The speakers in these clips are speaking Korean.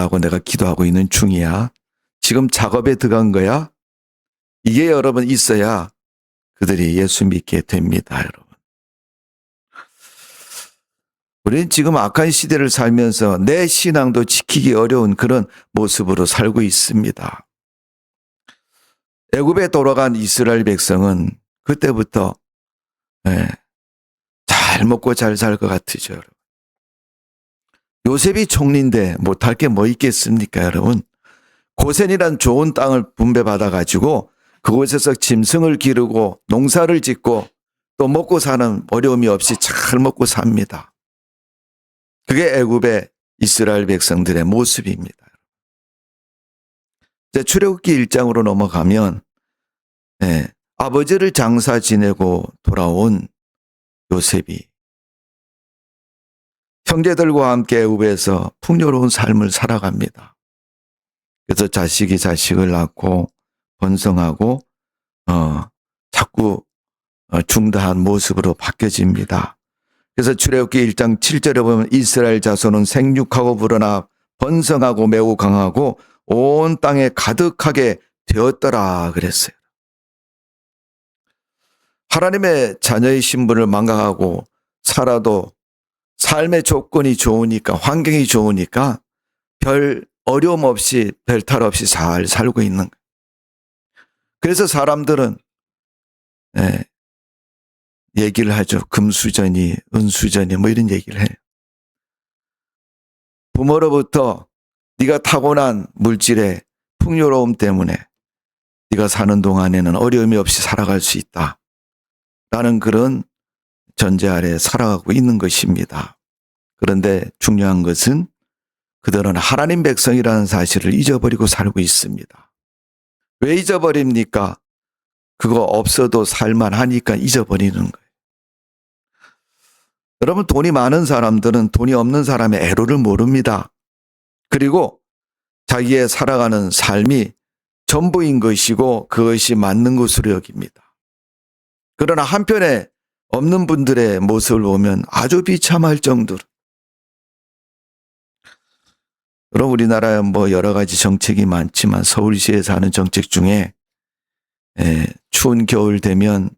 라고 내가 기도하고 있는 중이야. 지금 작업에 들어간 거야. 이게 여러분 있어야 그들이 예수 믿게 됩니다, 여러분. 우리는 지금 악한 시대를 살면서 내 신앙도 지키기 어려운 그런 모습으로 살고 있습니다. 애굽에 돌아간 이스라엘 백성은 그때부터 잘 먹고 잘 살 것 같으죠, 여러분. 요셉이 총리인데 못할 게 뭐 있겠습니까, 여러분? 고센이란 좋은 땅을 분배받아가지고 그곳에서 짐승을 기르고 농사를 짓고 또 먹고 사는 어려움이 없이 잘 먹고 삽니다. 그게 애굽의 이스라엘 백성들의 모습입니다. 이제 출애굽기 1장으로 넘어가면 아버지를 장사 지내고 돌아온 요셉이 형제들과 함께 애굽에서 풍요로운 삶을 살아갑니다. 그래서 자식이 자식을 낳고 번성하고 자꾸 중다한 모습으로 바뀌어집니다. 그래서 출애굽기 1장 7절에 보면 이스라엘 자손은 생육하고 불어나 번성하고 매우 강하고 온 땅에 가득하게 되었더라 그랬어요. 하나님의 자녀의 신분을 망각하고 살아도 삶의 조건이 좋으니까, 환경이 좋으니까 별 어려움 없이, 별 탈 없이 잘 살고 있는 거예요. 그래서 사람들은 얘기를 하죠. 금수저니 은수저니 뭐 이런 얘기를 해요. 부모로부터 네가 타고난 물질의 풍요로움 때문에 네가 사는 동안에는 어려움이 없이 살아갈 수 있다. 라는 그런 전제 아래 살아가고 있는 것입니다. 그런데 중요한 것은 그들은 하나님 백성이라는 사실을 잊어버리고 살고 있습니다. 왜 잊어버립니까? 그거 없어도 살만하니까 잊어버리는 거예요. 여러분, 돈이 많은 사람들은 돈이 없는 사람의 애로를 모릅니다. 그리고 자기의 살아가는 삶이 전부인 것이고 그것이 맞는 것으로 여깁니다. 그러나 한편에 없는 분들의 모습을 보면 아주 비참할 정도로. 여러분, 우리나라에 뭐 여러 가지 정책이 많지만 서울시에서 하는 정책 중에 추운 겨울 되면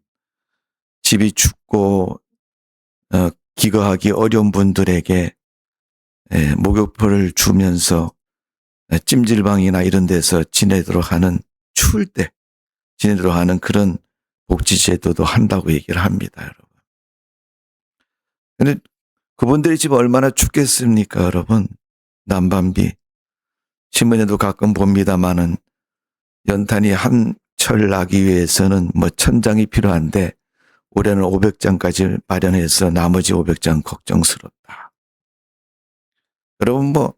집이 춥고 기거하기 어려운 분들에게 목욕표를 주면서 찜질방이나 이런 데서 지내도록 하는, 추울 때 지내도록 하는 그런 복지제도도 한다고 얘기를 합니다, 여러분. 근데 그분들이 집 얼마나 춥겠습니까, 여러분? 난방비. 신문에도 가끔 봅니다마는 연탄이 한 철 나기 위해서는 뭐 1000장이 필요한데 올해는 500장까지 마련해서 나머지 500장 걱정스럽다. 여러분, 뭐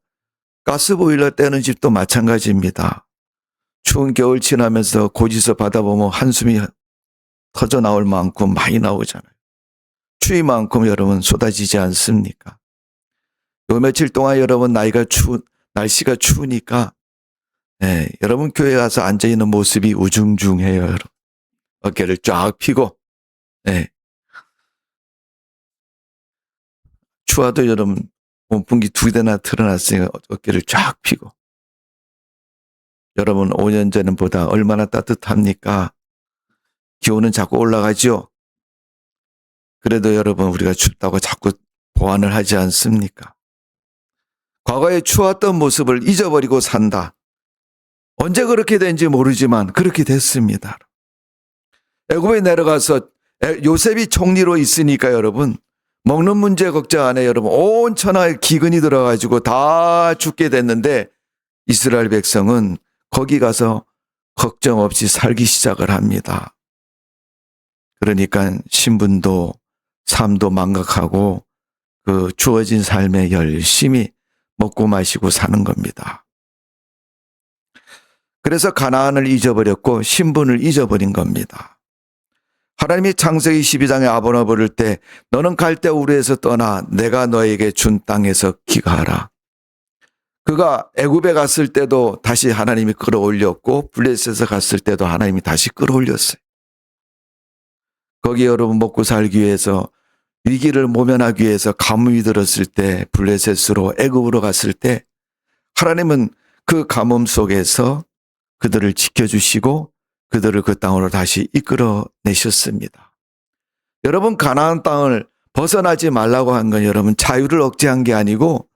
가스보일러 떼는 집도 마찬가지입니다. 추운 겨울 지나면서 고지서 받아보면 한숨이 터져 나올 만큼 많이 나오잖아요. 추위만큼 여러분 쏟아지지 않습니까? 요 며칠 동안 여러분 날씨가 추우니까 여러분 교회 가서 앉아있는 모습이 우중중해요, 여러분. 어깨를 쫙 펴고 추워도 여러분 온풍기 2대나 틀어놨으니까 어깨를 쫙 펴고. 여러분 5년 전보다 얼마나 따뜻합니까? 기온은 자꾸 올라가죠. 그래도 여러분 우리가 춥다고 자꾸 보완을 하지 않습니까? 과거에 추웠던 모습을 잊어버리고 산다. 언제 그렇게 된지 모르지만 그렇게 됐습니다. 애굽에 내려가서 요셉이 총리로 있으니까 여러분 먹는 문제 걱정 안 해요. 여러분 온 천하에 기근이 들어가지고 다 죽게 됐는데 이스라엘 백성은 거기 가서 걱정 없이 살기 시작을 합니다. 그러니까 신분도 삶도 망각하고 그 주어진 삶에 열심히 먹고 마시고 사는 겁니다. 그래서 가나안을 잊어버렸고 신분을 잊어버린 겁니다. 하나님이 창세기 12장에 아브라함을 부를 때 너는 갈대 우르에서 떠나 내가 너에게 준 땅에서 기가하라. 그가 애굽에 갔을 때도 다시 하나님이 끌어올렸고 블레셋에 갔을 때도 하나님이 다시 끌어올렸어요. 거기 여러분 먹고 살기 위해서 위기를 모면하기 위해서 가뭄이 들었을 때 블레셋으로 애굽으로 갔을 때 하나님은 그 가뭄 속에서 그들을 지켜주시고 그들을 그 땅으로 다시 이끌어내셨습니다. 여러분, 가나안 땅을 벗어나지 말라고 한 건 여러분 자유를 억제한 게 아니고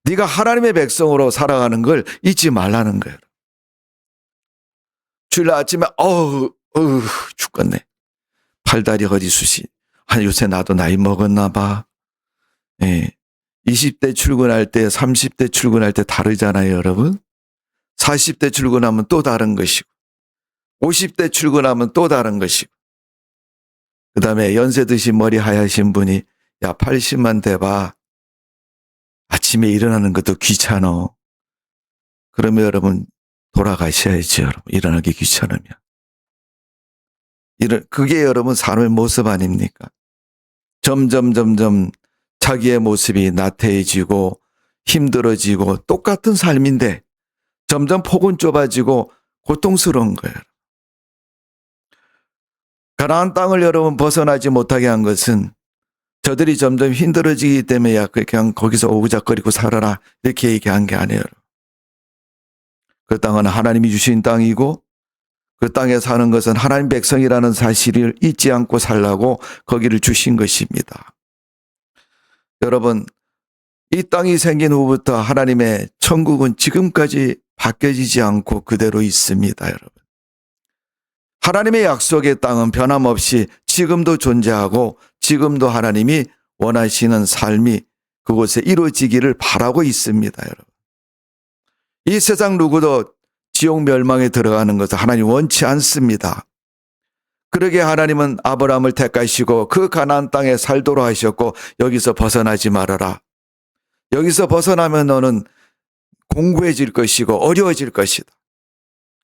네가 하나님의 백성으로 살아가는 걸 잊지 말라는 거예요. 주일 아침에 죽겠네. 팔다리 허리숱이. 요새 나도 나이 먹었나 봐. 예. 20대 출근할 때 30대 출근할 때 다르잖아요, 여러분. 40대 출근하면 또 다른 것이고 50대 출근하면 또 다른 것이고 그 다음에 연세 드신 머리 하얗신 분이 야 80만 돼봐. 아침에 일어나는 것도 귀찮어. 그러면 여러분 돌아가셔야죠. 여러분 일어나기 귀찮으면. 그게 여러분 삶의 모습 아닙니까? 점점 자기의 모습이 나태해지고 힘들어지고 똑같은 삶인데 점점 폭은 좁아지고 고통스러운 거예요. 가나안 땅을 여러분 벗어나지 못하게 한 것은 저들이 점점 힘들어지기 때문에 그냥 거기서 오구작거리고 살아라 이렇게 얘기한 게 아니에요. 그 땅은 하나님이 주신 땅이고 그 땅에 사는 것은 하나님 백성이라는 사실을 잊지 않고 살라고 거기를 주신 것입니다. 여러분, 이 땅이 생긴 후부터 하나님의 천국은 지금까지 바뀌어지지 않고 그대로 있습니다, 여러분. 하나님의 약속의 땅은 변함없이 지금도 존재하고 지금도 하나님이 원하시는 삶이 그곳에 이루어지기를 바라고 있습니다, 여러분. 이 세상 누구도 지옥 멸망에 들어가는 것을 하나님 원치 않습니다. 그러게 하나님은 아브라함을 택하시고 그 가나안 땅에 살도록 하셨고 여기서 벗어나지 말아라. 여기서 벗어나면 너는 공고해질 것이고 어려워질 것이다.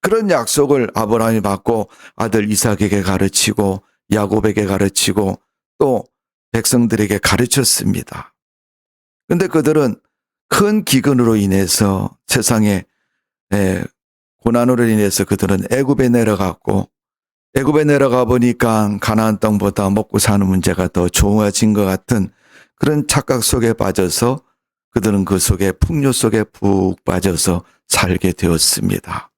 그런 약속을 아브라함이 받고 아들 이삭에게 가르치고 야곱에게 가르치고 또 백성들에게 가르쳤습니다. 그런데 그들은 큰 기근으로 인해서 세상에 고난으로 인해서 그들은 애굽에 내려갔고 애굽에 내려가 보니까 가나안 땅보다 먹고 사는 문제가 더 좋아진 것 같은 그런 착각 속에 빠져서 그들은 그 속에 풍요 속에 푹 빠져서 살게 되었습니다.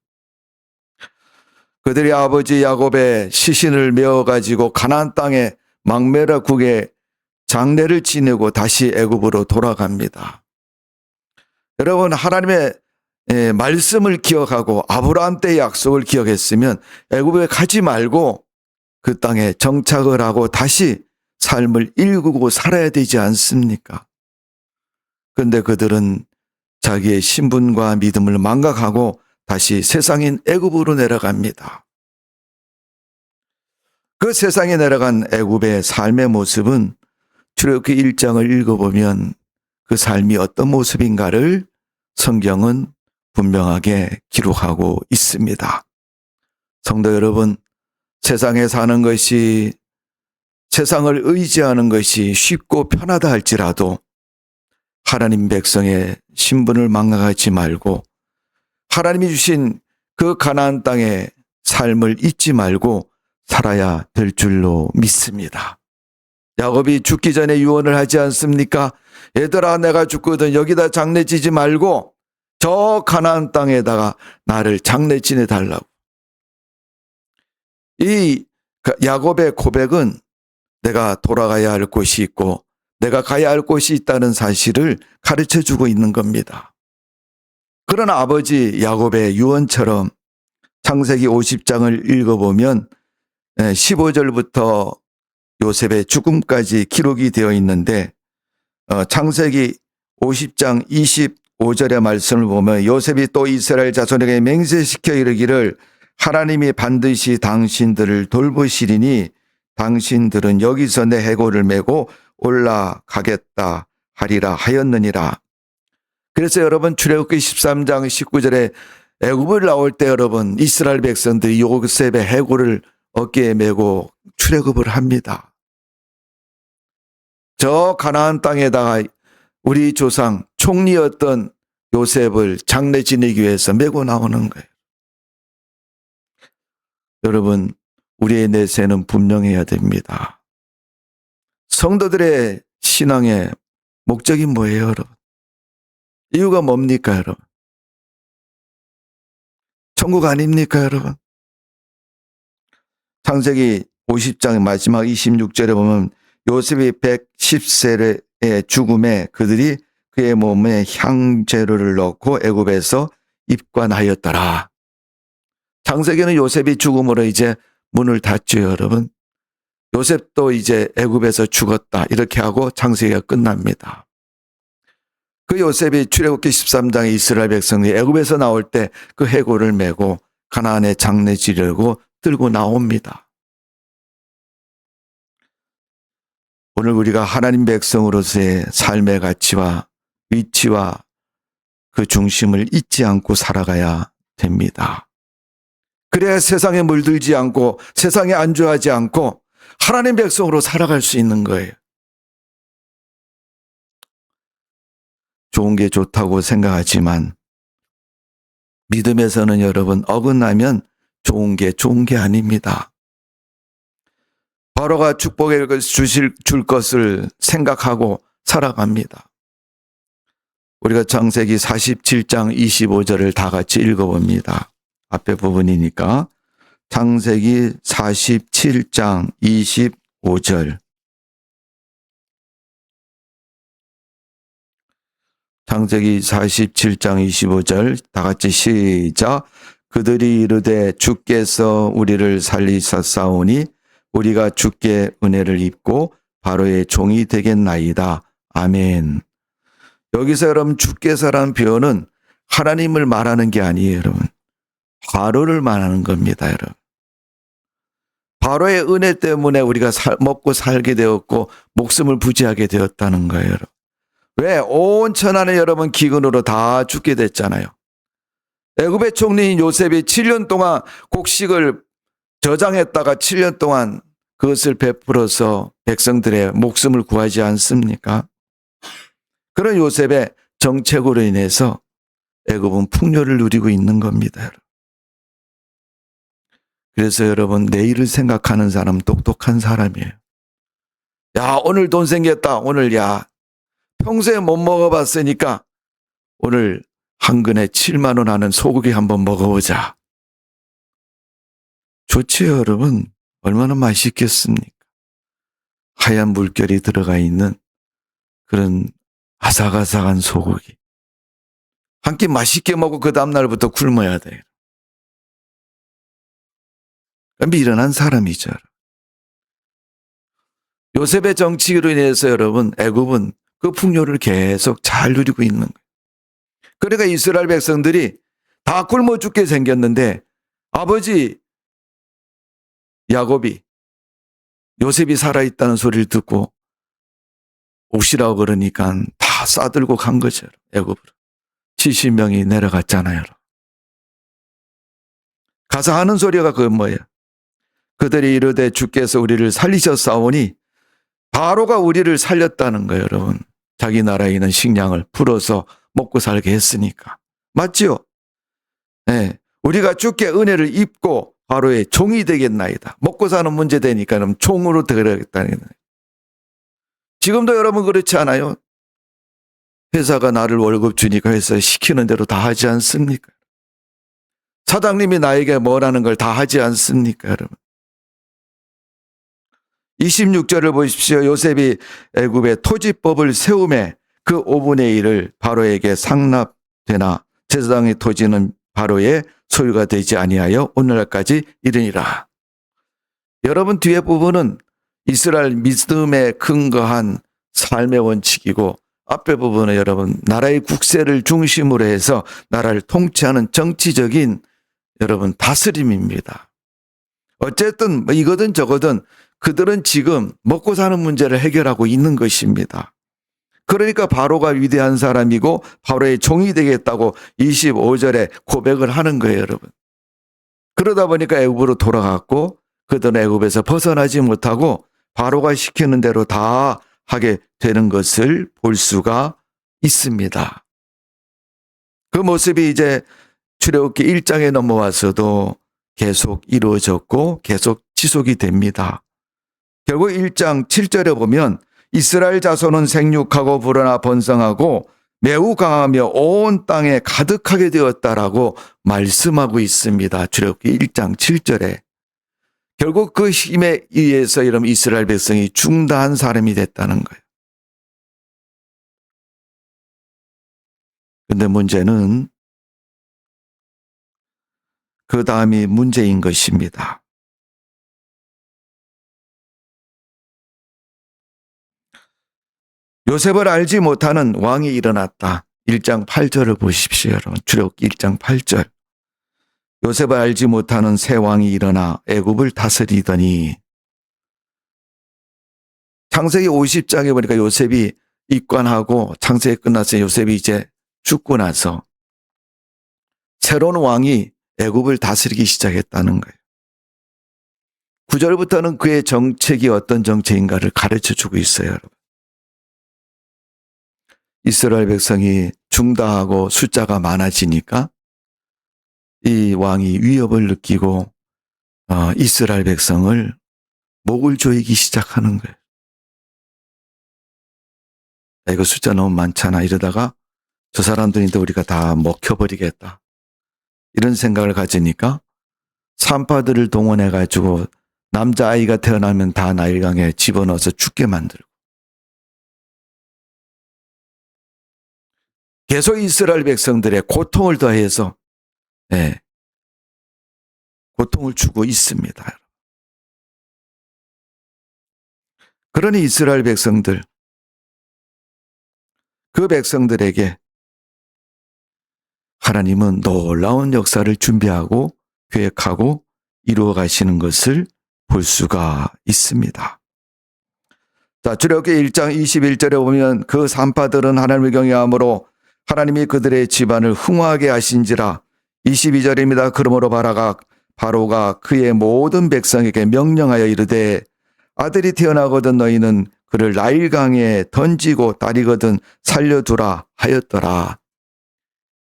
그들이 아버지 야곱의 시신을 메어가지고 가나안 땅에 막메라 국에 장례를 지내고 다시 애굽으로 돌아갑니다. 여러분, 하나님의 말씀을 기억하고 아브라함 때의 약속을 기억했으면 애굽에 가지 말고 그 땅에 정착을 하고 다시 삶을 일구고 살아야 되지 않습니까? 그런데 그들은 자기의 신분과 믿음을 망각하고 다시 세상인 애굽으로 내려갑니다. 그 세상에 내려간 애굽의 삶의 모습은 출애굽기 1장을 읽어보면 그 삶이 어떤 모습인가를 성경은 분명하게 기록하고 있습니다. 성도 여러분, 세상에 사는 것이 세상을 의지하는 것이 쉽고 편하다 할지라도 하나님 백성의 신분을 망각하지 말고 하나님이 주신 그 가나안 땅의 삶을 잊지 말고 살아야 될 줄로 믿습니다. 야곱이 죽기 전에 유언을 하지 않습니까? 얘들아, 내가 죽거든 여기다 장례 지지 말고 저 가나안 땅에다가 나를 장례 지내 달라고. 이 야곱의 고백은 내가 돌아가야 할 곳이 있고 내가 가야 할 곳이 있다는 사실을 가르쳐주고 있는 겁니다. 그러나 아버지 야곱의 유언처럼 창세기 50장을 읽어보면 15절부터 요셉의 죽음까지 기록이 되어 있는데 창세기 50장 25절의 말씀을 보면 요셉이 또 이스라엘 자손에게 맹세시켜 이르기를 하나님이 반드시 당신들을 돌보시리니 당신들은 여기서 내 해골을 메고 올라가겠다 하리라 하였느니라. 그래서 여러분 출애굽기 13장 19절에 애굽을 나올 때 여러분 이스라엘 백성들이 요셉의 해골을 어깨에 메고 출애굽을 합니다. 저 가나안 땅에다가 우리 조상 총리였던 요셉을 장례 지내기 위해서 메고 나오는 거예요. 여러분, 우리의 내세는 분명해야 됩니다. 성도들의 신앙의 목적이 뭐예요, 여러분? 이유가 뭡니까, 여러분? 천국 아닙니까, 여러분? 창세기 50장 마지막 26절에 보면 요셉이 110세의 죽음에 그들이 그의 몸에 향재료를 넣고 애굽에서 입관하였더라. 창세기는 요셉이 죽음으로 이제 문을 닫죠, 여러분. 요셉도 이제 애굽에서 죽었다. 이렇게 하고 창세기가 끝납니다. 그 요셉이 출애굽기 13장에 이스라엘 백성이 애굽에서 나올 때 그 해골을 메고 가나안의 장래 지려고 들고 나옵니다. 오늘 우리가 하나님 백성으로서의 삶의 가치와 위치와 그 중심을 잊지 않고 살아가야 됩니다. 그래야 세상에 물들지 않고 세상에 안주하지 않고 하나님 백성으로 살아갈 수 있는 거예요. 좋은 게 좋다고 생각하지만 믿음에서는 여러분 어긋나면 좋은 게 아닙니다. 바로가 축복을 줄 것을 생각하고 살아갑니다. 우리가 창세기 47장 25절을 다 같이 읽어봅니다. 앞에 부분이니까 창세기 47장 25절. 창세기 47장 25절 다 같이 시작. 그들이 이르되 주께서 우리를 살리셨사오니 우리가 주께 은혜를 입고 바로의 종이 되겠나이다. 아멘. 여기서 여러분 주께서라는 표현은 하나님을 말하는 게 아니에요, 여러분. 바로를 말하는 겁니다, 여러분. 바로의 은혜 때문에 우리가 먹고 살게 되었고 목숨을 부지하게 되었다는 거예요, 여러분. 왜? 온 천하는 여러분 기근으로 다 죽게 됐잖아요. 애굽의 총리인 요셉이 7년 동안 곡식을 저장했다가 7년 동안 그것을 베풀어서 백성들의 목숨을 구하지 않습니까? 그런 요셉의 정책으로 인해서 애굽은 풍요를 누리고 있는 겁니다, 여러분. 그래서 여러분 내일을 생각하는 사람 똑똑한 사람이에요. 야, 오늘 돈 생겼다. 오늘 야 평소에 못 먹어봤으니까 오늘 한 근에 7만 원 하는 소고기 한번 먹어보자. 좋지요, 여러분. 얼마나 맛있겠습니까? 하얀 물결이 들어가 있는 그런 아삭아삭한 소고기. 한 끼 맛있게 먹고 그 다음날부터 굶어야 돼요. 미련한 사람이죠. 요셉의 정치로 인해서 여러분 애굽은 그 풍요를 계속 잘 누리고 있는 거예요. 그러니까 이스라엘 백성들이 다 굶어 죽게 생겼는데 아버지 야곱이 요셉이 살아있다는 소리를 듣고 오시라고 그러니까 다 싸들고 간 거죠. 애굽으로. 70명이 내려갔잖아요. 가서 하는 소리가 그건 뭐예요? 그들이 이르되 주께서 우리를 살리셨사오니 바로가 우리를 살렸다는 거예요, 여러분. 자기 나라에 있는 식량을 풀어서 먹고 살게 했으니까. 맞지요? 네. 우리가 주께 은혜를 입고 바로의 종이 되겠나이다. 먹고 사는 문제 되니까 그럼 종으로 되겠다는 거예요. 지금도 여러분 그렇지 않아요? 회사가 나를 월급 주니까 회사 시키는 대로 다 하지 않습니까? 사장님이 나에게 뭐라는 걸 다 하지 않습니까, 여러분? 26절을 보십시오. 요셉이 애굽의 토지법을 세우매 그 5분의 1을 바로에게 상납되나 제사장의 토지는 바로의 소유가 되지 아니하여 오늘날까지 이르니라. 여러분 뒤에 부분은 이스라엘 믿음에 근거한 삶의 원칙이고 앞에 부분은 여러분 나라의 국세를 중심으로 해서 나라를 통치하는 정치적인 여러분 다스림입니다. 어쨌든 뭐 이거든 저거든 그들은 지금 먹고 사는 문제를 해결하고 있는 것입니다. 그러니까 바로가 위대한 사람이고 바로의 종이 되겠다고 25절에 고백을 하는 거예요, 여러분. 그러다 보니까 애굽으로 돌아갔고 그들은 애굽에서 벗어나지 못하고 바로가 시키는 대로 다 하게 되는 것을 볼 수가 있습니다. 그 모습이 이제 출애굽기 1장에 넘어와서도 계속 이루어졌고 계속 지속이 됩니다. 결국 1장 7절에 보면 이스라엘 자손은 생육하고 불어나 번성하고 매우 강하며 온 땅에 가득하게 되었다라고 말씀하고 있습니다. 출애굽기 1장 7절에. 결국 그 힘에 의해서 여러분 이스라엘 백성이 중다한 사람이 됐다는 거예요. 근데 문제는 그 다음이 문제인 것입니다. 요셉을 알지 못하는 왕이 일어났다. 1장 8절을 보십시오, 여러분. 출애굽기 1장 8절. 요셉을 알지 못하는 새 왕이 일어나 애굽을 다스리더니 창세기 50장에 보니까 요셉이 입관하고 창세기 끝나서 요셉이 이제 죽고 나서 새로운 왕이 애굽을 다스리기 시작했다는 거예요. 9절부터는 그의 정책이 어떤 정책인가를 가르쳐 주고 있어요, 여러분. 이스라엘 백성이 중다하고 숫자가 많아지니까 이 왕이 위협을 느끼고 이스라엘 백성을 목을 조이기 시작하는 거예요. 이거 숫자 너무 많잖아. 이러다가 저 사람들인데 우리가 다 먹혀버리겠다. 이런 생각을 가지니까 산파들을 동원해가지고 남자아이가 태어나면 다 나일강에 집어넣어서 죽게 만들고 계속 이스라엘 백성들의 고통을 더해서 고통을 주고 있습니다. 그러니 이스라엘 백성들, 그 백성들에게 하나님은 놀라운 역사를 준비하고 계획하고 이루어 가시는 것을 볼 수가 있습니다. 자, 출애굽기 1장 21절에 보면 그 산파들은 하나님을 경외함으로 하나님이 그들의 집안을 흥화하게 하신지라. 22절입니다. 그러므로 바로가 그의 모든 백성에게 명령하여 이르되 아들이 태어나거든 너희는 그를 나일강에 던지고 딸이거든 살려두라 하였더라.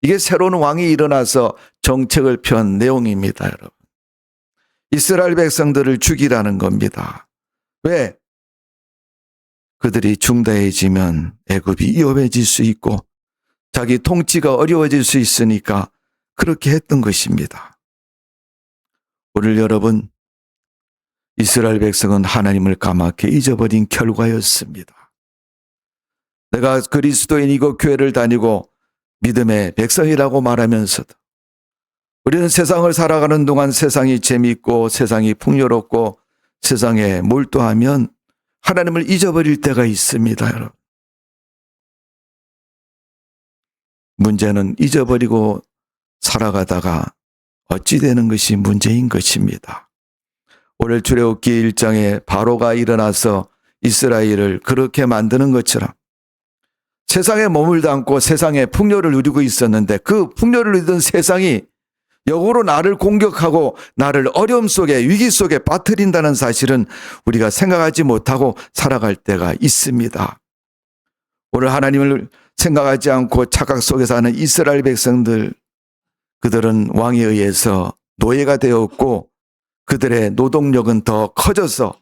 이게 새로운 왕이 일어나서 정책을 편 내용입니다, 여러분. 이스라엘 백성들을 죽이라는 겁니다. 왜? 그들이 중다해지면 애굽이 위험해질 수 있고 자기 통치가 어려워질 수 있으니까 그렇게 했던 것입니다. 오늘 여러분, 이스라엘 백성은 하나님을 까맣게 잊어버린 결과였습니다. 내가 그리스도인이고 교회를 다니고 믿음의 백성이라고 말하면서도 우리는 세상을 살아가는 동안 세상이 재미있고 세상이 풍요롭고 세상에 몰두하면 하나님을 잊어버릴 때가 있습니다, 여러분. 문제는 잊어버리고 살아가다가 어찌 되는 것이 문제인 것입니다. 오늘 출애굽기 1장에 바로가 일어나서 이스라엘을 그렇게 만드는 것처럼 세상에 몸을 담고 세상의 풍요를 누리고 있었는데 그 풍요를 누리던 세상이 역으로 나를 공격하고 나를 어려움 속에 위기 속에 빠뜨린다는 사실은 우리가 생각하지 못하고 살아갈 때가 있습니다. 오늘 하나님을 생각하지 않고 착각 속에 사는 이스라엘 백성들, 그들은 왕에 의해서 노예가 되었고 그들의 노동력은 더 커져서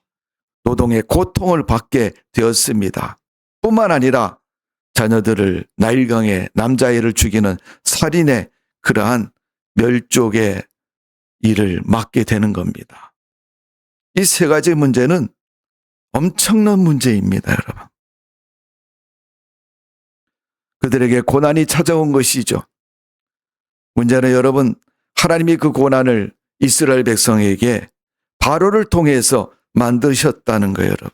노동의 고통을 받게 되었습니다. 뿐만 아니라 자녀들을 나일강에 남자아이를 죽이는 살인의 그러한 멸족의 일을 맡게 되는 겁니다. 이 세 가지 문제는 엄청난 문제입니다, 여러분. 그들에게 고난이 찾아온 것이죠. 문제는 여러분, 하나님이 그 고난을 이스라엘 백성에게 바로를 통해서 만드셨다는 거예요, 여러분.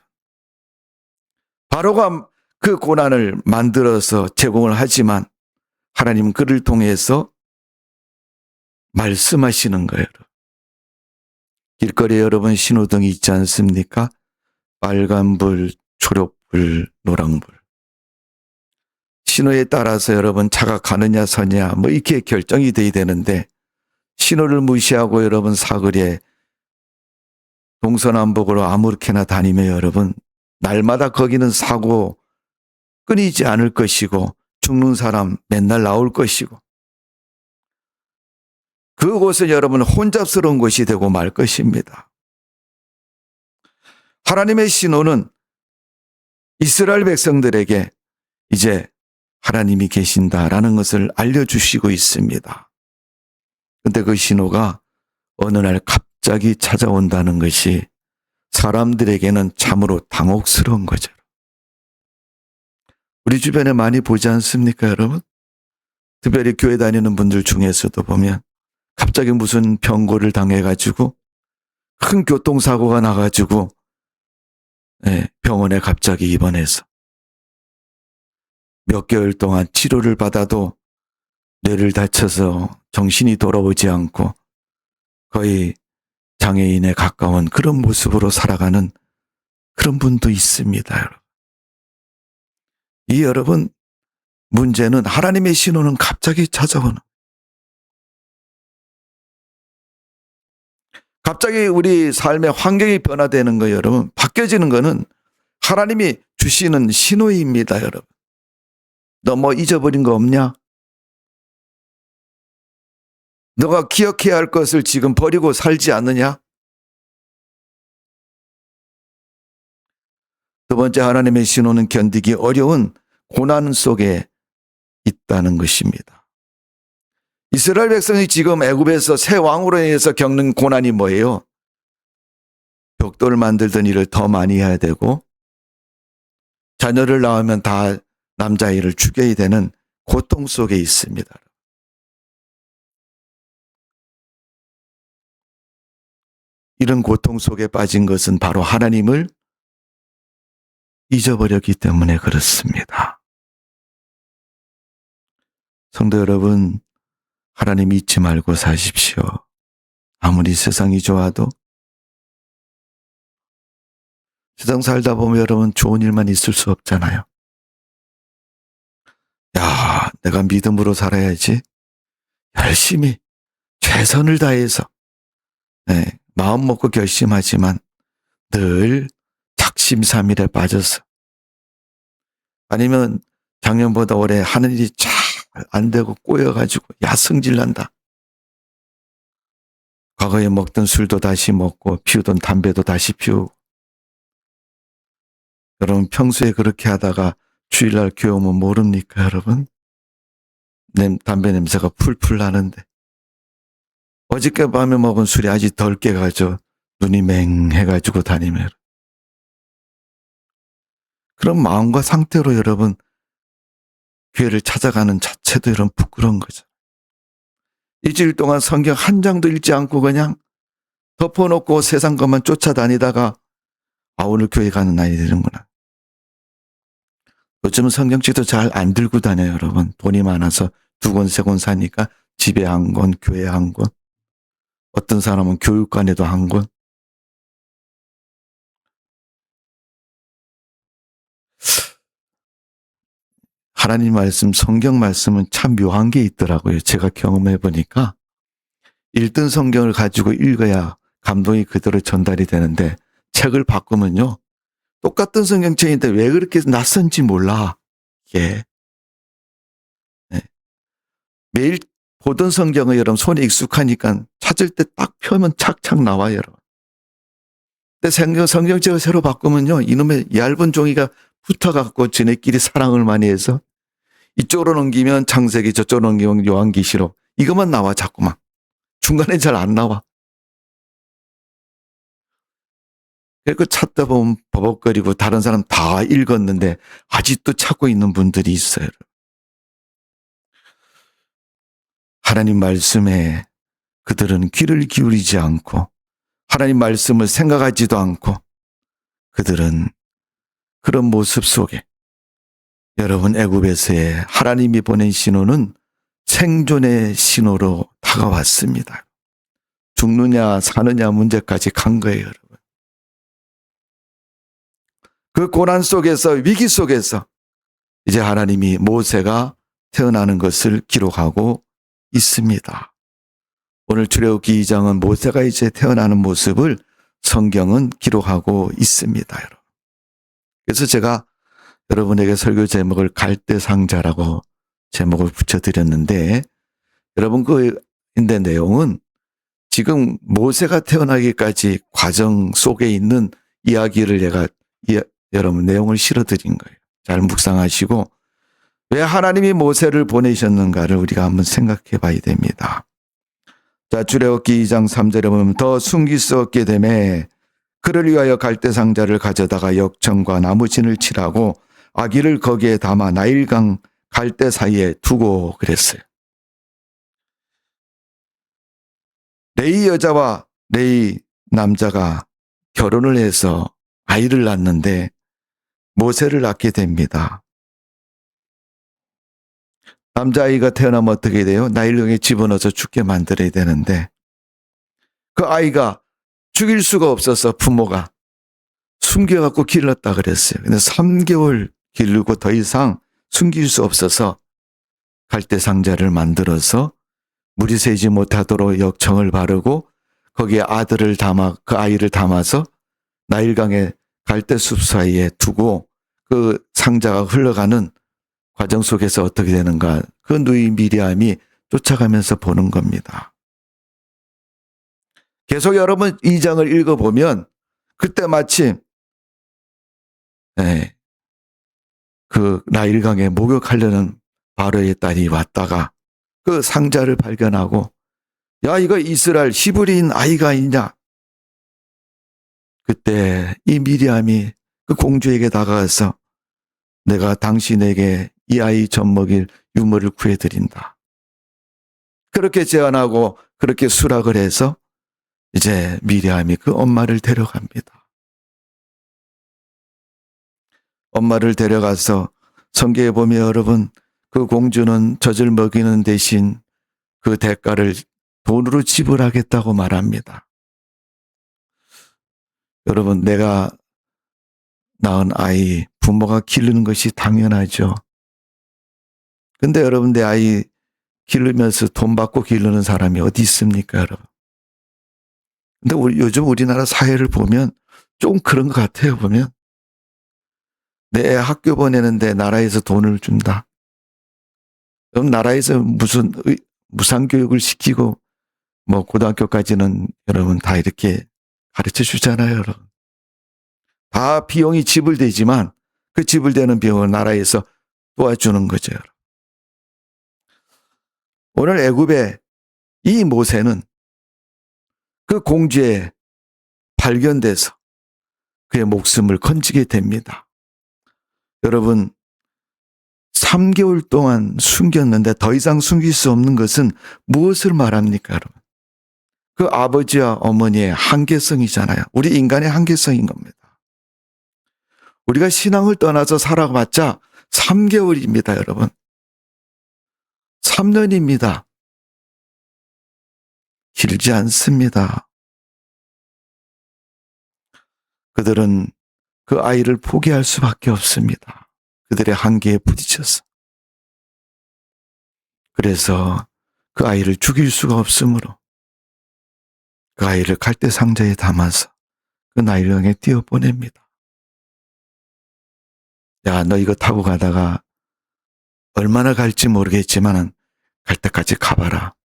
바로가 그 고난을 만들어서 제공을 하지만 하나님은 그를 통해서 말씀하시는 거예요. 길거리에 여러분 신호등이 있지 않습니까? 빨간불, 초록불, 노랑불. 신호에 따라서 여러분 차가 가느냐 서냐 뭐 이렇게 결정이 돼야 되는데 신호를 무시하고 여러분 사거리에 동서남북으로 아무렇게나 다니며 여러분 날마다 거기는 사고 끊이지 않을 것이고 죽는 사람 맨날 나올 것이고 그곳은 여러분 혼잡스러운 곳이 되고 말 것입니다. 하나님의 신호는 이스라엘 백성들에게 이제 하나님이 계신다라는 것을 알려주시고 있습니다. 근데 그 신호가 어느 날 갑자기 찾아온다는 것이 사람들에게는 참으로 당혹스러운 거죠. 우리 주변에 많이 보지 않습니까, 여러분? 특별히 교회 다니는 분들 중에서도 보면 갑자기 무슨 병고를 당해가지고 큰 교통사고가 나가지고 병원에 갑자기 입원해서 몇 개월 동안 치료를 받아도 뇌를 다쳐서 정신이 돌아오지 않고 거의 장애인에 가까운 그런 모습으로 살아가는 그런 분도 있습니다, 여러분. 이 여러분, 문제는 하나님의 신호는 갑자기 찾아오는, 갑자기 우리 삶의 환경이 변화되는 거, 여러분, 바뀌어지는 거는 하나님이 주시는 신호입니다, 여러분. 너 뭐 잊어버린 거 없냐? 너가 기억해야 할 것을 지금 버리고 살지 않느냐? 두 번째, 하나님의 신호는 견디기 어려운 고난 속에 있다는 것입니다. 이스라엘 백성이 지금 애굽에서 새 왕으로 인해서 겪는 고난이 뭐예요? 벽돌을 만들던 일을 더 많이 해야 되고 자녀를 낳으면 다 남자아이를 죽여야 되는 고통 속에 있습니다. 이런 고통 속에 빠진 것은 바로 하나님을 잊어버렸기 때문에 그렇습니다. 성도 여러분, 하나님 잊지 말고 사십시오. 아무리 세상이 좋아도 세상 살다 보면 여러분 좋은 일만 있을 수 없잖아요. 야, 내가 믿음으로 살아야지. 열심히 최선을 다해서 마음 먹고 결심하지만 늘 작심삼일에 빠져서 아니면 작년보다 올해 하는 일이 잘 안 되고 꼬여가지고 야성질 난다. 과거에 먹던 술도 다시 먹고 피우던 담배도 다시 피우고. 여러분 평소에 그렇게 하다가 주일날 교회 오면 모릅니까, 여러분? 담배 냄새가 풀풀 나는데 어저께 밤에 먹은 술이 아직 덜 깨가지고 눈이 맹해가지고 다니면 그런 마음과 상태로 여러분 교회를 찾아가는 자체도 이런 부끄러운 거죠. 일주일 동안 성경 한 장도 읽지 않고 그냥 덮어놓고 세상 것만 쫓아다니다가 오늘 교회 가는 날이 되는구나. 요즘은 성경책도 잘 안 들고 다녀요, 여러분. 돈이 많아서 2권, 3권 사니까 집에 한 권, 교회에 한 권. 어떤 사람은 교육관에도 한 권. 하나님 말씀, 성경 말씀은 참 묘한 게 있더라고요. 제가 경험해 보니까 읽던 성경을 가지고 읽어야 감동이 그대로 전달이 되는데 책을 바꾸면요. 똑같은 성경책인데 왜 그렇게 낯선지 몰라. 예. 네. 매일 보던 성경을 여러분 손에 익숙하니까 찾을 때 딱 펴면 착착 나와요, 여러분. 근데 성경책을 새로 바꾸면요. 이놈의 얇은 종이가 붙어갖고 지네끼리 사랑을 많이 해서 이쪽으로 넘기면 창세기, 저쪽으로 넘기면 요한계시록. 이것만 나와, 자꾸만. 중간에 잘 안 나와. 그래서 찾다 보면 버벅거리고 다른 사람 다 읽었는데 아직도 찾고 있는 분들이 있어요. 하나님 말씀에 그들은 귀를 기울이지 않고 하나님 말씀을 생각하지도 않고 그들은 그런 모습 속에 여러분 애굽에서의 하나님이 보낸 신호는 생존의 신호로 다가왔습니다. 죽느냐 사느냐 문제까지 간 거예요, 여러분. 그 고난 속에서 위기 속에서 이제 하나님이 모세가 태어나는 것을 기록하고 있습니다. 오늘 출애굽기 2장은 모세가 이제 태어나는 모습을 성경은 기록하고 있습니다, 여러분. 그래서 제가 여러분에게 설교 제목을 갈대상자라고 제목을 붙여드렸는데 여러분 근데 내용은 지금 모세가 태어나기까지 과정 속에 있는 이야기를 제가 여러분 내용을 실어드린 거예요. 잘 묵상하시고 왜 하나님이 모세를 보내셨는가를 우리가 한번 생각해 봐야 됩니다. 자, 출애굽기 2장 3절에 보면 더 숨길 수 없게 되매 그를 위하여 갈대 상자를 가져다가 역청과 나무진을 칠하고 아기를 거기에 담아 나일강 갈대 사이에 두고 그랬어요. 레위 여자와 레위 남자가 결혼을 해서 아이를 낳는데 모세를 낳게 됩니다. 남자아이가 태어나면 어떻게 돼요? 나일강에 집어넣어서 죽게 만들어야 되는데 그 아이가 죽일 수가 없어서 부모가 숨겨갖고 길렀다 그랬어요. 근데 3개월 기르고 더 이상 숨길 수 없어서 갈대 상자를 만들어서 물이 새지 못하도록 역청을 바르고 거기에 그 아이를 담아서 나일강의 갈대숲 사이에 두고 그 상자가 흘러가는 과정 속에서 어떻게 되는가, 그 누이 미리암이 쫓아가면서 보는 겁니다. 계속 여러분 2장을 읽어보면 그때 마침 그 나일강에 목욕하려는 바로의 딸이 왔다가 그 상자를 발견하고, 야, 이거 이스라엘 히브리인 아이가 있냐? 그때 이 미리암이 그 공주에게 다가가서 내가 당신에게 이 아이 젖먹일 유물을 구해드린다. 그렇게 제안하고 그렇게 수락을 해서 이제 미리암이 그 엄마를 데려갑니다. 엄마를 데려가서 성경에 보면 여러분, 그 공주는 젖을 먹이는 대신 그 대가를 돈으로 지불하겠다고 말합니다. 여러분, 내가 낳은 아이 부모가 기르는 것이 당연하죠. 근데 여러분, 내 아이 기르면서 돈 받고 기르는 사람이 어디 있습니까, 여러분? 근데 요즘 우리나라 사회를 보면 좀 그런 것 같아요, 보면. 내 애 학교 보내는데 나라에서 돈을 준다. 그럼 나라에서 무슨 무상교육을 시키고 뭐 고등학교까지는 여러분 다 이렇게 가르쳐 주잖아요, 여러분. 다 비용이 지불되지만 그 지불되는 비용을 나라에서 도와주는 거죠, 여러분. 오늘 애굽의 이 모세는 그 공주에 발견돼서 그의 목숨을 건지게 됩니다. 여러분, 3개월 동안 숨겼는데 더 이상 숨길 수 없는 것은 무엇을 말합니까, 여러분? 그 아버지와 어머니의 한계성이잖아요. 우리 인간의 한계성인 겁니다. 우리가 신앙을 떠나서 살아봤자 3개월입니다, 여러분. 3년입니다. 길지 않습니다. 그들은 그 아이를 포기할 수밖에 없습니다. 그들의 한계에 부딪혀서. 그래서 그 아이를 죽일 수가 없으므로 그 아이를 갈대 상자에 담아서 그 나일강에 띄워보냅니다. 야, 너 이거 타고 가다가 얼마나 갈지 모르겠지만 갈 때까지 가봐라.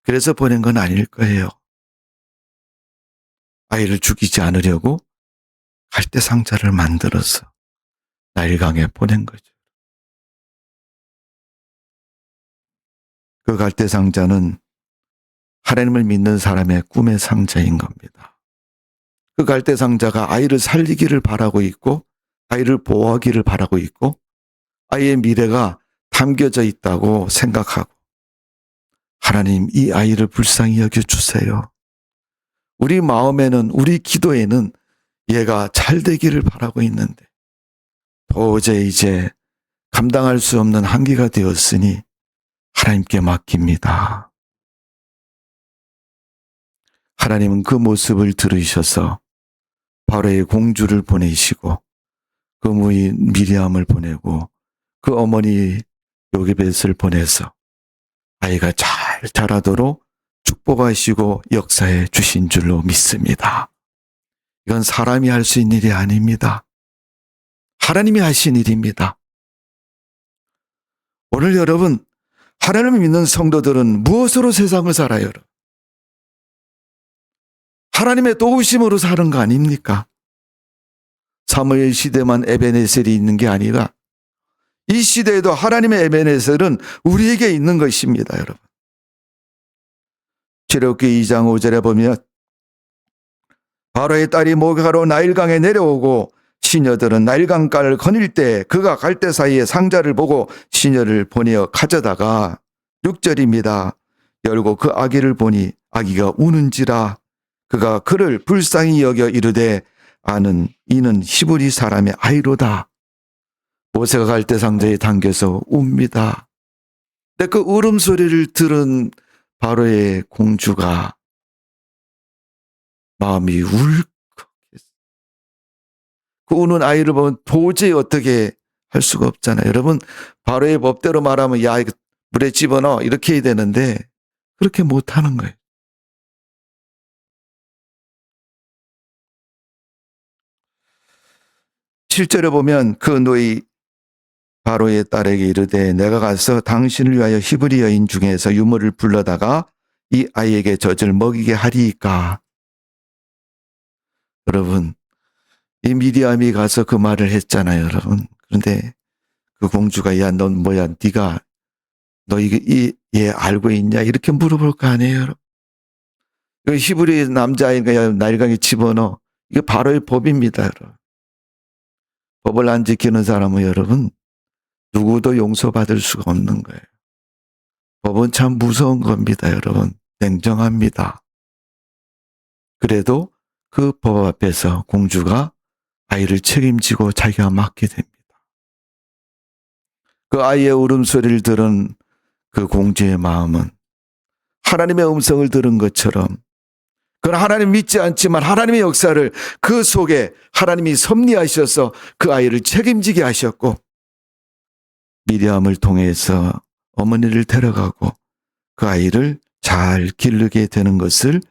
그래서 보낸 건 아닐 거예요. 아이를 죽이지 않으려고 갈대 상자를 만들어서 나일강에 보낸 거죠. 그 갈대 상자는 하나님을 믿는 사람의 꿈의 상자인 겁니다. 그 갈대 상자가 아이를 살리기를 바라고 있고 아이를 보호하기를 바라고 있고 아이의 미래가 담겨져 있다고 생각하고, 하나님 이 아이를 불쌍히 여겨주세요. 우리 마음에는, 우리 기도에는 얘가 잘 되기를 바라고 있는데 도저히 이제 감당할 수 없는 한계가 되었으니 하나님께 맡깁니다. 하나님은 그 모습을 들으셔서 바로의 공주를 보내시고 그 미리암을 보내고 그 어머니 요게벳을 보내서 아이가 잘 자라도록 축복하시고 역사해 주신 줄로 믿습니다. 이건 사람이 할 수 있는 일이 아닙니다. 하나님이 하신 일입니다. 오늘 여러분, 하나님을 믿는 성도들은 무엇으로 세상을 살아요? 여러분? 하나님의 도우심으로 사는 거 아닙니까? 사무엘 시대만 에베네셀이 있는 게 아니라 이 시대에도 하나님의 에베네셀은 우리에게 있는 것입니다, 여러분. 출애굽기 2장 5절에 보면 바로의 딸이 목욕하러 나일강에 내려오고 시녀들은 나일강가를 거닐 때 그가 갈 때 사이에 상자를 보고 시녀를 보내어 가져다가 6절입니다. 열고 그 아기를 보니 아기가 우는지라 그가 그를 불쌍히 여겨 이르되 아는 이는 히브리 사람의 아이로다. 모세가 갈 때 상자에 담겨서 웁니다. 근데 그 울음소리를 들은 바로의 공주가 마음이 울컥했어요. 그 우는 아이를 보면 도저히 어떻게 할 수가 없잖아요. 여러분, 바로의 법대로 말하면 야 이거 물에 집어넣어 이렇게 해야 되는데 그렇게 못하는 거예요. 실제로 보면 그 노이 바로의 딸에게 이르되 내가 가서 당신을 위하여 히브리 여인 중에서 유모를 불러다가 이 아이에게 젖을 먹이게 하리이까. 여러분, 이 미리암이 가서 그 말을 했잖아요, 여러분. 그런데 그 공주가 야, 넌 뭐야? 네가 너 얘 알고 있냐? 이렇게 물어볼 거 아니에요, 여러분. 그 히브리 남자아이가 나일강에 집어넣어. 이게 바로의 법입니다, 여러분. 법을 안 지키는 사람은 여러분 누구도 용서받을 수가 없는 거예요. 법은 참 무서운 겁니다, 여러분. 냉정합니다. 그래도 그 법 앞에서 공주가 아이를 책임지고 자기가 맡게 됩니다. 그 아이의 울음소리를 들은 그 공주의 마음은 하나님의 음성을 들은 것처럼 그건 하나님 믿지 않지만 하나님의 역사를 그 속에 하나님이 섭리하셔서 그 아이를 책임지게 하셨고 미리암을 통해서 어머니를 데려가고 그 아이를 잘 기르게 되는 것을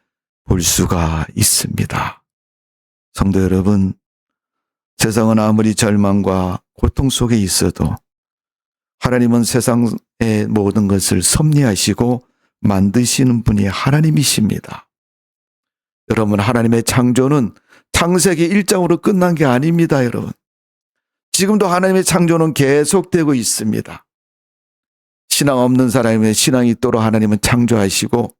볼 수가 있습니다. 성도 여러분, 세상은 아무리 절망과 고통 속에 있어도 하나님은 세상의 모든 것을 섭리하시고 만드시는 분이 하나님이십니다. 여러분, 하나님의 창조는 창세기 1장으로 끝난 게 아닙니다, 여러분. 지금도 하나님의 창조는 계속되고 있습니다. 신앙 없는 사람의 신앙이 있도록 하나님은 창조하시고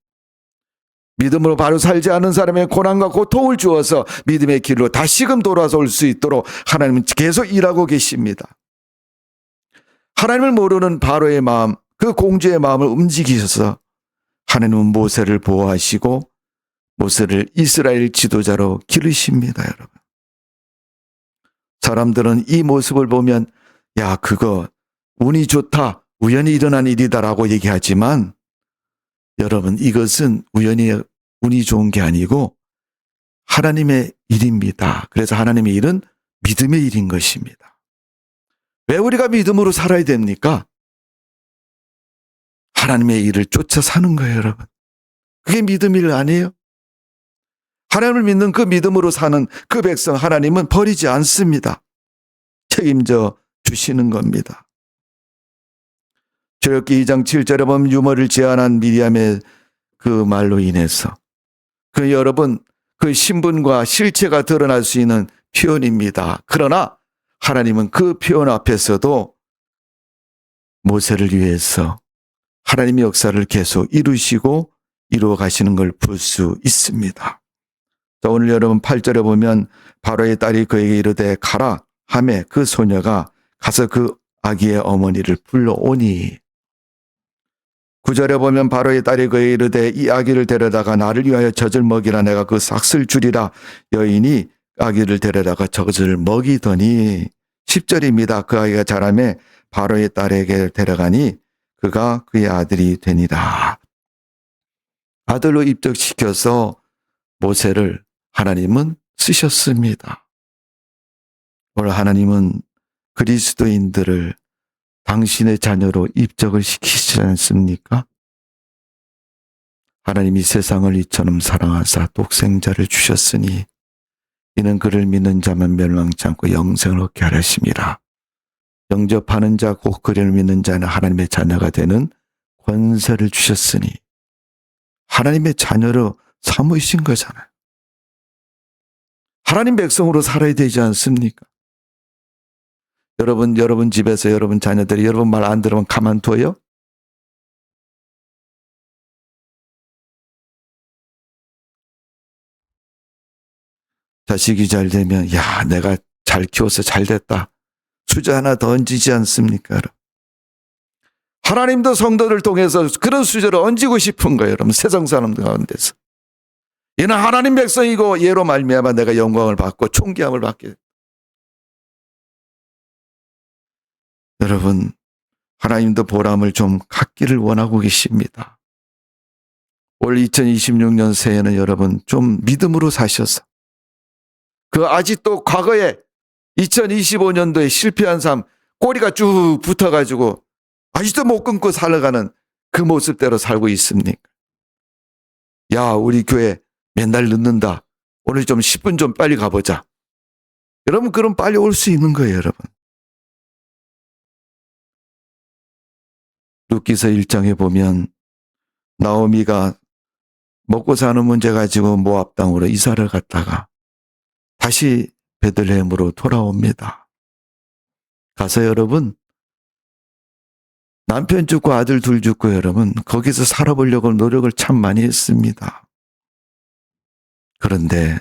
믿음으로 바로 살지 않은 사람의 고난과 고통을 주어서 믿음의 길로 다시금 돌아올 수 있도록 하나님은 계속 일하고 계십니다. 하나님을 모르는 바로의 마음, 그 공주의 마음을 움직이셔서 하나님은 모세를 보호하시고 모세를 이스라엘 지도자로 기르십니다, 여러분. 사람들은 이 모습을 보면 야, 그거 운이 좋다, 우연히 일어난 일이다라고 얘기하지만 여러분, 이것은 운이 좋은 게 아니고 하나님의 일입니다. 그래서 하나님의 일은 믿음의 일인 것입니다. 왜 우리가 믿음으로 살아야 됩니까? 하나님의 일을 쫓아 사는 거예요, 여러분. 그게 믿음 일 아니에요? 하나님을 믿는 그 믿음으로 사는 그 백성 하나님은 버리지 않습니다. 책임져 주시는 겁니다. 출애굽기 2장 7절에 보면 유모를 제안한 미리암의 그 말로 인해서 그 여러분 그 신분과 실체가 드러날 수 있는 표현입니다. 그러나 하나님은 그 표현 앞에서도 모세를 위해서 하나님의 역사를 계속 이루시고 이루어 가시는 걸 볼 수 있습니다. 자, 오늘 여러분 8절에 보면 바로의 딸이 그에게 이르되 가라 하매 그 소녀가 가서 그 아기의 어머니를 불러오니 9절에 보면 바로의 딸이 그에게 이르되 이 아기를 데려다가 나를 위하여 젖을 먹이라 내가 그 삭슬 주리라 여인이 아기를 데려다가 젖을 먹이더니 10절입니다. 그 아이가 자라매 바로의 딸에게 데려가니 그가 그의 아들이 되니라. 아들로 입적시켜서 모세를 하나님은 쓰셨습니다. 오늘 하나님은 그리스도인들을 당신의 자녀로 입적을 시키시지 않습니까? 하나님이 세상을 이처럼 사랑하사 독생자를 주셨으니 이는 그를 믿는 자만 멸망치 않고 영생을 얻게 하려 하심이라. 영접하는 자 곧 그를 믿는 자는 하나님의 자녀가 되는 권세를 주셨으니 하나님의 자녀로 삼으신 거잖아요. 하나님 백성으로 살아야 되지 않습니까? 여러분 집에서 여러분 자녀들이 여러분 말 안 들으면 가만둬요? 자식이 잘 되면 야 내가 잘 키워서 잘 됐다. 수저 하나 더 얹지 않습니까? 여러분? 하나님도 성도를 통해서 그런 수저를 얹고 싶은 거예요. 여러분 세상 사람들 가운데서. 얘는 하나님 백성이고 얘로 말미암아 내가 영광을 받고 존귀함을 받게. 여러분 하나님도 보람을 좀 갖기를 원하고 계십니다. 올 2026년 새해는 여러분 좀 믿음으로 사셔서 그 아직도 과거에 2025년도에 실패한 삶 꼬리가 쭉 붙어가지고 아직도 못 끊고 살아가는 그 모습대로 살고 있습니까? 야 우리 교회 맨날 늦는다. 오늘 좀 10분 좀 빨리 가보자. 여러분 그럼 빨리 올 수 있는 거예요. 여러분. 룻기서 1장에 보면 나오미가 먹고 사는 문제 가지고 모압 땅으로 이사를 갔다가 다시 베들레헴으로 돌아옵니다. 가서 여러분 남편 죽고 아들 둘 죽고 여러분 거기서 살아보려고 노력을 참 많이 했습니다. 그런데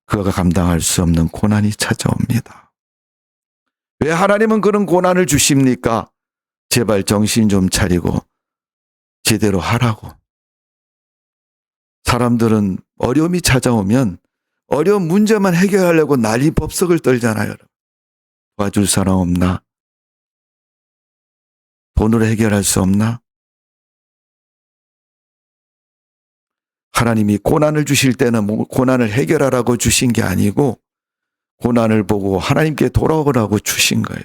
그가 감당할 수 없는 고난이 찾아옵니다. 왜 하나님은 그런 고난을 주십니까? 제발 정신 좀 차리고 제대로 하라고. 사람들은 어려움이 찾아오면 어려운 문제만 해결하려고 난리 법석을 떨잖아요. 도와줄 사람 없나? 돈으로 해결할 수 없나? 하나님이 고난을 주실 때는 고난을 해결하라고 주신 게 아니고 고난을 보고 하나님께 돌아오라고 주신 거예요.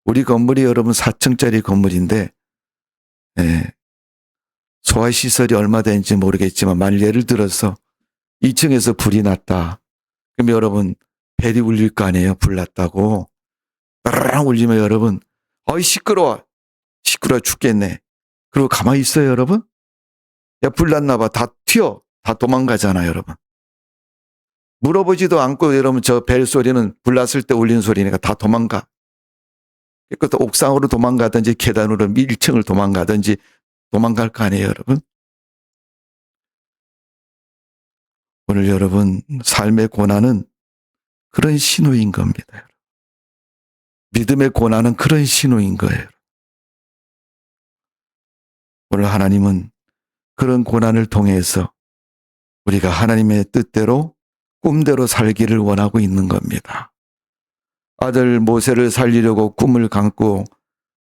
우리 건물이 여러분 4층짜리 건물인데 소화시설이 얼마 되는지 모르겠지만 만일 예를 들어서 2층에서 불이 났다. 그럼 여러분 벨이 울릴 거 아니에요. 불 났다고. 따라랑 울리면 여러분 어이 시끄러워 죽겠네. 그리고 가만히 있어요 여러분. 야 불 났나 봐. 다 튀어. 다 도망가잖아요 여러분. 물어보지도 않고 여러분 저 벨 소리는 불 났을 때 울리는 소리니까 다 도망가. 그것도 옥상으로 도망가든지 계단으로 1층을 도망가든지 도망갈 거 아니에요 여러분. 오늘 여러분 삶의 고난은 그런 신호인 겁니다. 믿음의 고난은 그런 신호인 거예요. 오늘 하나님은 그런 고난을 통해서 우리가 하나님의 뜻대로 꿈대로 살기를 원하고 있는 겁니다. 아들 모세를 살리려고 꿈을 감고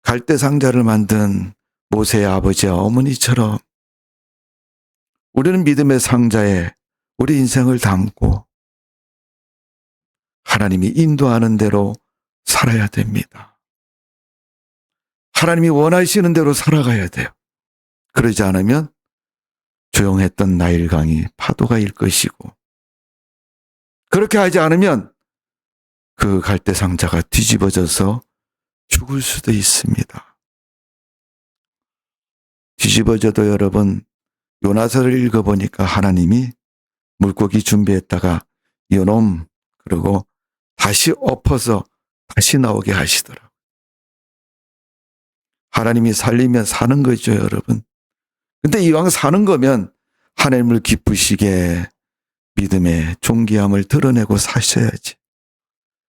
갈대 상자를 만든 모세의 아버지와 어머니처럼 우리는 믿음의 상자에 우리 인생을 담고 하나님이 인도하는 대로 살아야 됩니다. 하나님이 원하시는 대로 살아가야 돼요. 그러지 않으면 조용했던 나일강이 파도가 일 것이고 그렇게 하지 않으면 그 갈대 상자가 뒤집어져서 죽을 수도 있습니다. 뒤집어져도 여러분 요나서를 읽어보니까 하나님이 물고기 준비했다가 이놈 그러고 다시 엎어서 다시 나오게 하시더라고요. 하나님이 살리면 사는 거죠 여러분. 근데 이왕 사는 거면 하나님을 기쁘시게 믿음의 존귀함을 드러내고 사셔야지.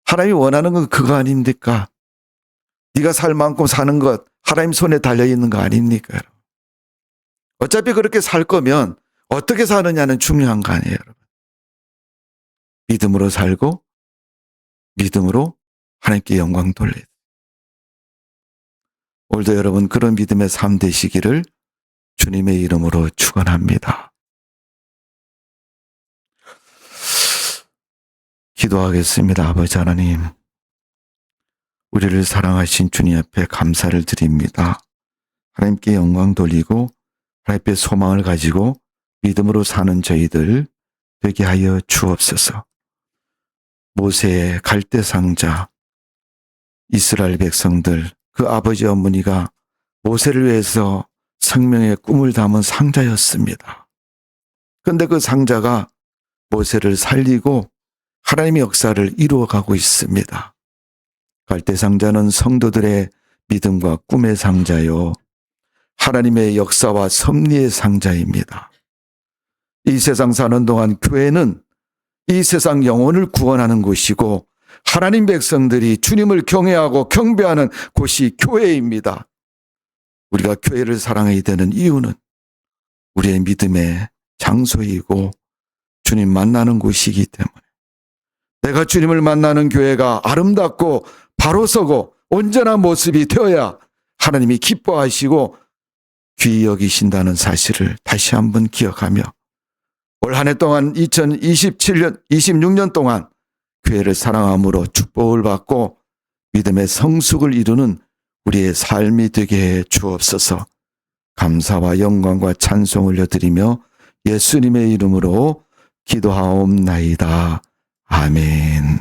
하나님이 원하는 건 그거 아닙니까? 네가 살 만큼 사는 것 하나님 손에 달려있는 거 아닙니까? 어차피 그렇게 살 거면 어떻게 사느냐는 중요한 거 아니에요. 여러분. 믿음으로 살고 믿음으로 하나님께 영광 돌려야 돼요. 오늘도 여러분 그런 믿음의 삶 되시기를 주님의 이름으로 축원합니다. 기도하겠습니다. 아버지 하나님, 우리를 사랑하신 주님 앞에 감사를 드립니다. 하나님께 영광 돌리고 하나님께 소망을 가지고 믿음으로 사는 저희들 되게 하여 주옵소서. 모세의 갈대 상자, 이스라엘 백성들, 그 아버지 어머니가 모세를 위해서 생명의 꿈을 담은 상자였습니다. 그런데 그 상자가 모세를 살리고 하나님의 역사를 이루어가고 있습니다. 갈대상자는 성도들의 믿음과 꿈의 상자요, 하나님의 역사와 섭리의 상자입니다. 이 세상 사는 동안 교회는 이 세상 영혼을 구원하는 곳이고 하나님 백성들이 주님을 경외하고 경배하는 곳이 교회입니다. 우리가 교회를 사랑해야 되는 이유는 우리의 믿음의 장소이고 주님 만나는 곳이기 때문에, 내가 주님을 만나는 교회가 아름답고 바로 서고 온전한 모습이 되어야 하나님이 기뻐하시고 귀히 여기신다는 사실을 다시 한번 기억하며, 올 한 해 동안 26년 동안 교회를 사랑함으로 축복을 받고 믿음의 성숙을 이루는 우리의 삶이 되게 해 주옵소서. 감사와 영광과 찬송 올려드리며 예수님의 이름으로 기도하옵나이다. 아멘.